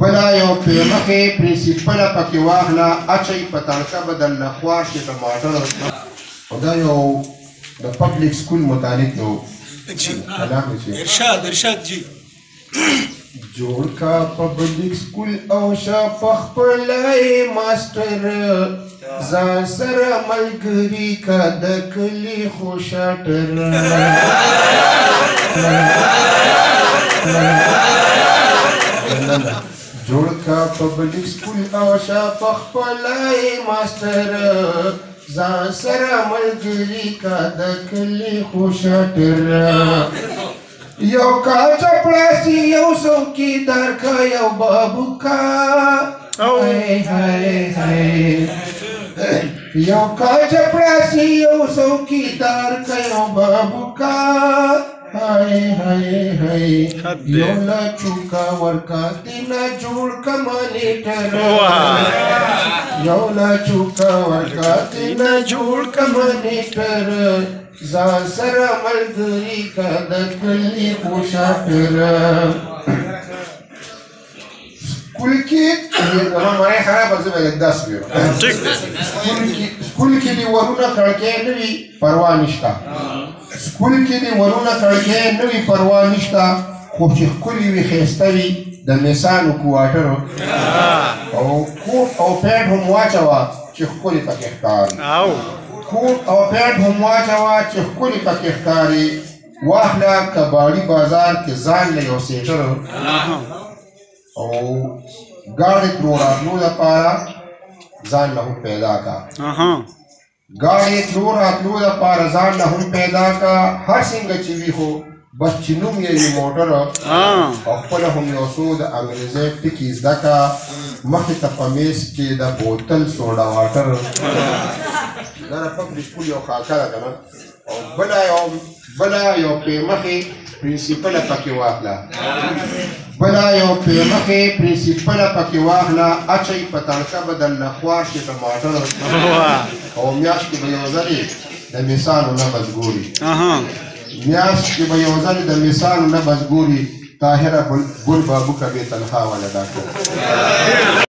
بلا یو پیمخې پرنسپله پکې واخله اچئ په تړکه به درله خوار شي ټماټر او دا یو د پبلک سکول متعلق یو کلام دی ارشاد جی جوړ کا پبلک سکول او شا پخپلای ماستر ځان سره ملګري کا د کلي خوشاټر جوړ کا پبلک سکول او شا پخپلای ماستر ځان سره ملګري کا د کلي خوشاټر یو کا چپړاسي یو څوکیدار کا یو بابو کا یو کا چپړاسي یو څوکیدار کا یو بابو کا یو لا چوکا ورکا دینا جوړ کا مانیټر یو لا چوکا ورکا دینا جوړ کا مانیټر ځان سره ملګري کا د کلي خوشاټر سکول کې زما مړی خرابه زه به داس ویم سکول کې دې ورونه کړکۍ نه وي پروا نشته سکول کې دې ورونه کړکۍ نه وي پروا نشته خو چې ښکلي وي ښایسته وي د میسانو کوارټرو او کوټ او پینټ هم واچوه چې ښکلي پکې ښکاري کوټ او پینټ هم واچوه چې ښکلي پکې ښکاري واخله کباړي بازار کې ځان له یو سیټر او ګاډي تلو راتلو لپاره ځان له هم پیدا کا ګاډي تلو راتلو لپاره ځان له هم پیدا کا هر څنګه چې وي خو بس چې نوم یې وي موټر او خپله هم یو څو د انګریزۍ ټکي زده کا مخې ته په میز کې د بوتل سوډا واټر دا د پبلک سکول یو خاکه ده که نه او بله یو پیمخې پرنسپله پکې واخله بله یو پیمخې پرنسپله پکې واخله اچئ په تړکه به درله خوار شي ټماټر او میاشت کې به یو ځلې د میسانو نه بس ګوري میاشت کې به یو ځلې د میسانو نه بس ګوري طاهره ګل بابو کبې تنخوا والا ډاکټر